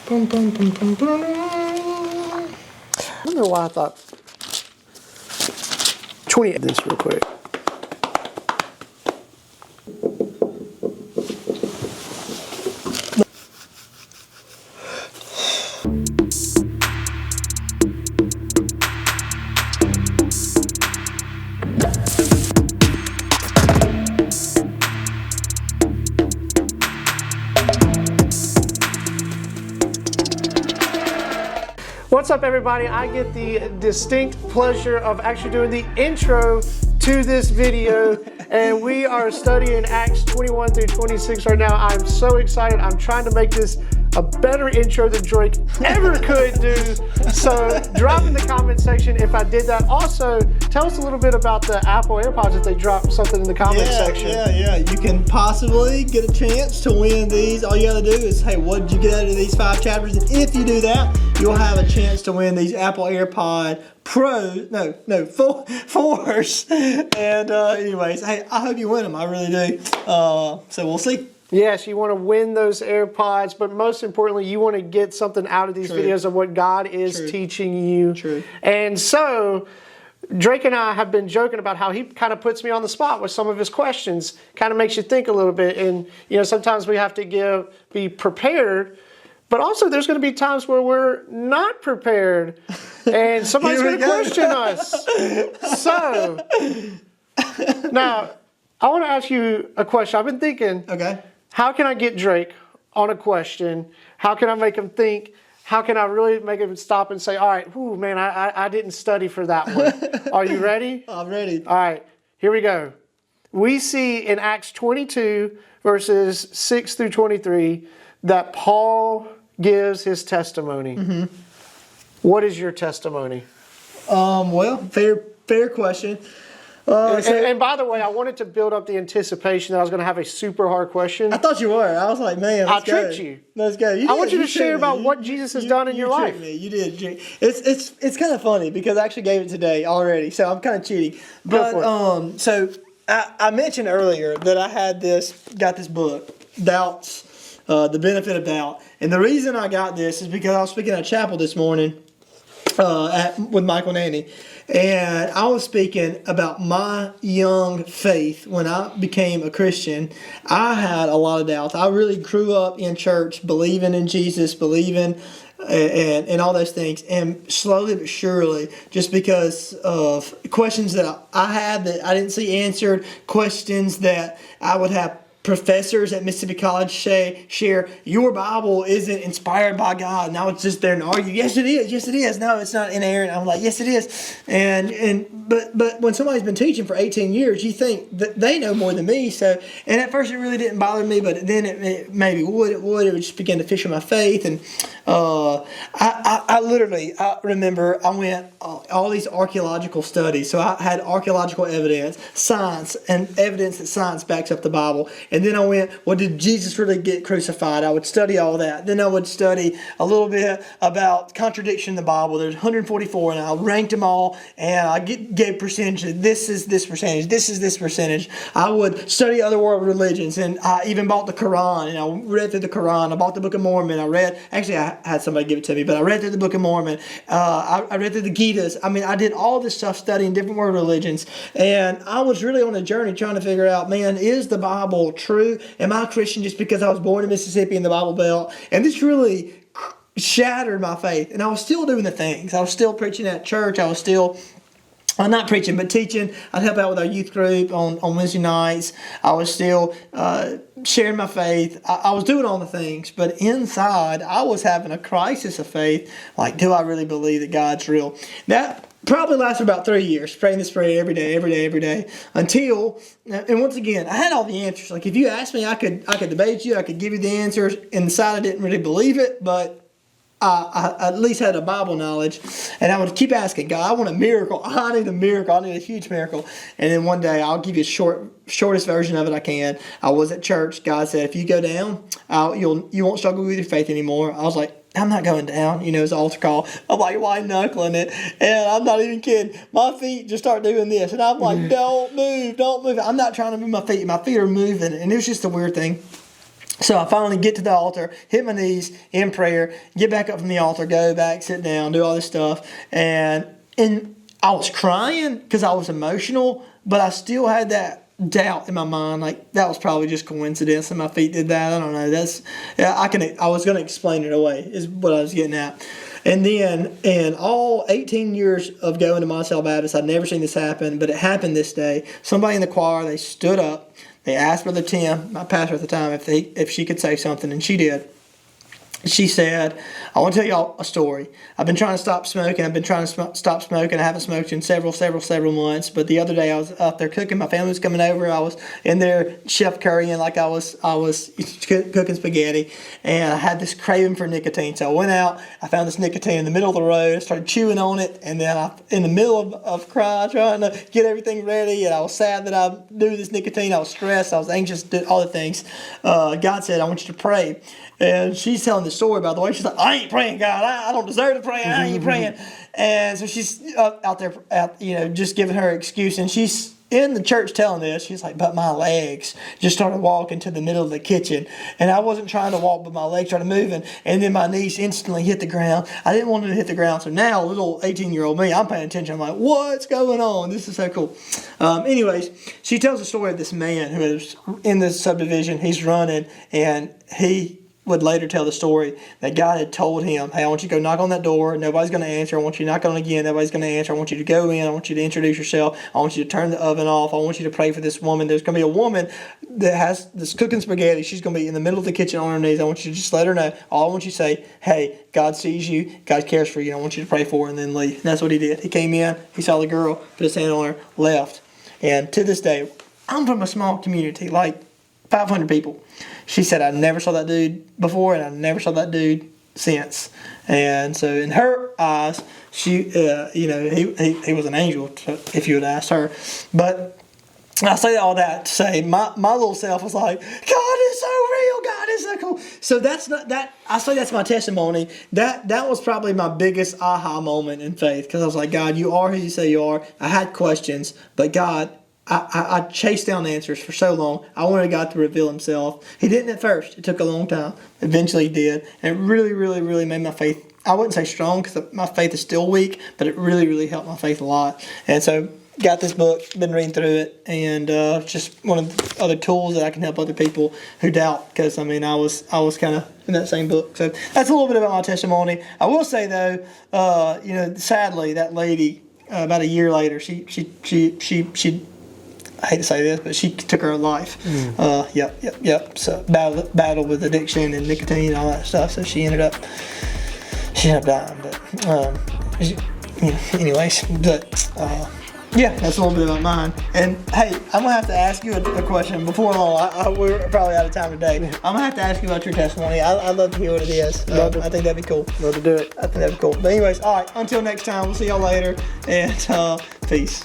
Boom, boom, boom, boom, boom. I don't know why I thought 20 of this real quick. What's up, everybody? I get the distinct pleasure of actually doing the intro to this video, and we are studying Acts 21 through 26 right now. I'm so excited. I'm trying to make this a better intro than Drake ever could do. So drop in the comment section if I did that. Also, tell us a little bit about the Apple AirPods if they drop something in the comment section. Yeah. You can possibly get a chance to win these. All you gotta do is, hey, what did you get out of these 5 chapters? And if you do that, you'll have a chance to win these Apple AirPod Pro, 4s. And anyways, hey, I hope you win them. I really do. So we'll see. Yes, you want to win those AirPods, but most importantly, you want to get something out of these videos of what God is teaching you. True. And so, Drake and I have been joking about how he kind of puts me on the spot with some of his questions, kind of makes you think a little bit. And, you know, sometimes we have to be prepared, but also there's going to be times where we're not prepared and somebody's going to question us. So, now, I want to ask you a question. I've been thinking, how can I get Drake on a question? How can I make him think? How can I really make him stop and say, all right, whoo, man, I didn't study for that one. Are you ready? I'm ready. All right, here we go. We see in Acts 22, verses 6 through 23, that Paul gives his testimony. Mm-hmm. What is your testimony? Well, fair question. And by the way, I wanted to build up the anticipation that I was going to have a super hard question. I thought you were. I was like, man, I tricked you. Let's go. I want you to share about what Jesus has done in your life. You tricked me. You did. It's kind of funny because I actually gave it today already, so I'm kind of cheating. But so I mentioned earlier that I got this book, Doubts, The Benefit of Doubt, and the reason I got this is because I was speaking at chapel this morning with Michael Nanny. And I was speaking about my young faith when I became a Christian. I had a lot of doubts. I really grew up in church, believing in Jesus, believing and all those things. And slowly but surely, just because of questions that I had that I didn't see answered, questions that I would have professors at Mississippi College share, your Bible isn't inspired by God. Now it's just there and argue. Yes, it is. Yes, it is. No, it's not inerrant. I'm like, yes, it is. But when somebody's been teaching for 18 years, you think that they know more than me. So, and at first it really didn't bother me, but then it maybe would. It would just begin to fish in my faith. And I remember I went all these archaeological studies. So I had archaeological evidence, science, and evidence that science backs up the Bible. And then I went, well, did Jesus really get crucified? I would study all that. Then I would study a little bit about contradiction in the Bible. There's 144, and I ranked them all, and I gave percentages. This is this percentage. This is this percentage. I would study other world religions, and I even bought the Quran, and I read through the Quran. I bought the Book of Mormon. I had somebody give it to me, but I read through the Book of Mormon. I read through the Gitas. I mean, I did all this stuff studying different world religions, and I was really on a journey trying to figure out, man, is the Bible true? Am I a Christian just because I was born in Mississippi in the Bible Belt? And this really shattered my faith. And I was still doing the things. I was still preaching at church. I was still, not preaching, but teaching. I'd help out with our youth group on Wednesday nights. I was still sharing my faith. I was doing all the things. But inside, I was having a crisis of faith. Like, do I really believe that God's real? That probably lasted about 3 years, praying this prayer every day, until, and once again, I had all the answers. Like, if you asked me, I could debate you, I could give you the answers. Inside, I didn't really believe it, but I at least had a Bible knowledge, and I would keep asking God, I want a miracle. I need a miracle. I need a huge miracle. And then one day, I'll give you a shortest version of it I can. I was at church. God said, if you go down, you won't struggle with your faith anymore. I was like, I'm not going down, it's altar call. I'm like white knuckling it, and I'm not even kidding. My feet just start doing this, and I'm like, don't move. I'm not trying to move my feet. My feet are moving, and it was just a weird thing. So I finally get to the altar, hit my knees in prayer, get back up from the altar, go back, sit down, do all this stuff. And I was crying because I was emotional, but I still had that doubt in my mind. Like, that was probably just coincidence and my feet did that. I don't know. I was going to explain it away is what I was getting at. And then in all 18 years of going to Monticello Baptist, I'd never seen this happen, but it happened this day. Somebody in the choir, they stood up. They asked Brother Tim, my pastor at the time, if she could say something, and she did. She said, I want to tell y'all a story. I've been trying to stop smoking. I've been trying to stop smoking. I haven't smoked in several months. But the other day I was out there cooking. My family was coming over. I was in there chef currying like I was cooking spaghetti. And I had this craving for nicotine. So I went out. I found this nicotine in the middle of the road. I started chewing on it. And then in the middle of crying, trying to get everything ready. And I was sad that I knew this nicotine. I was stressed. I was anxious, did all the things. God said, I want you to pray. And she's telling the story, by the way. She's like, I ain't praying, God. I don't deserve to pray. I ain't praying. And so she's out there, just giving her excuse. And she's in the church telling this. She's like, but my legs just started walking to the middle of the kitchen. And I wasn't trying to walk, but my legs started moving. And then my knees instantly hit the ground. I didn't want it to hit the ground. So now, little 18-year-old me, I'm paying attention. I'm like, what's going on? This is so cool. Anyways, she tells the story of this man who is in this subdivision. He's running, and he would later tell the story that God had told him, hey, I want you to go knock on that door. Nobody's going to answer. I want you to knock on it again. Nobody's going to answer. I want you to go in. I want you to introduce yourself. I want you to turn the oven off. I want you to pray for this woman. There's going to be a woman that has this cooking spaghetti. She's going to be in the middle of the kitchen on her knees. I want you to just let her know. All I want you to say, hey, God sees you. God cares for you. I want you to pray for her and then leave. And that's what he did. He came in. He saw the girl, put his hand on her, left. And to this day, I'm from a small community, like 500 people. She said, I never saw that dude before, and I never saw that dude since. And so in her eyes, he was an angel, if you would ask her. But I say all that to say my little self was like, God is so real, God is so cool. So that's not that. I say that's my testimony. That was probably my biggest aha moment in faith, because I was like, God, you are who you say you are. I had questions, but God, I chased down answers for so long. I wanted God to reveal himself. He didn't at first. It took a long time. Eventually he did. And it really, really, really made my faith, I wouldn't say strong because my faith is still weak, but it really, really helped my faith a lot. And so got this book, been reading through it, and just one of the other tools that I can help other people who doubt, because I was kind of in that same book. So that's a little bit about my testimony. I will say though, sadly that lady about a year later, she I hate to say this, but she took her life. Yep. So battled with addiction and nicotine and all that stuff. So she ended up dying. But anyways, but that's a little bit about mine. And hey, I'm gonna have to ask you a question before long. We're probably out of time today. I'm gonna have to ask you about your testimony. I'd love to hear what it is. I think that'd be cool. Love to do it. I think that'd be cool. But anyways, all right. Until next time, we'll see y'all later. And peace.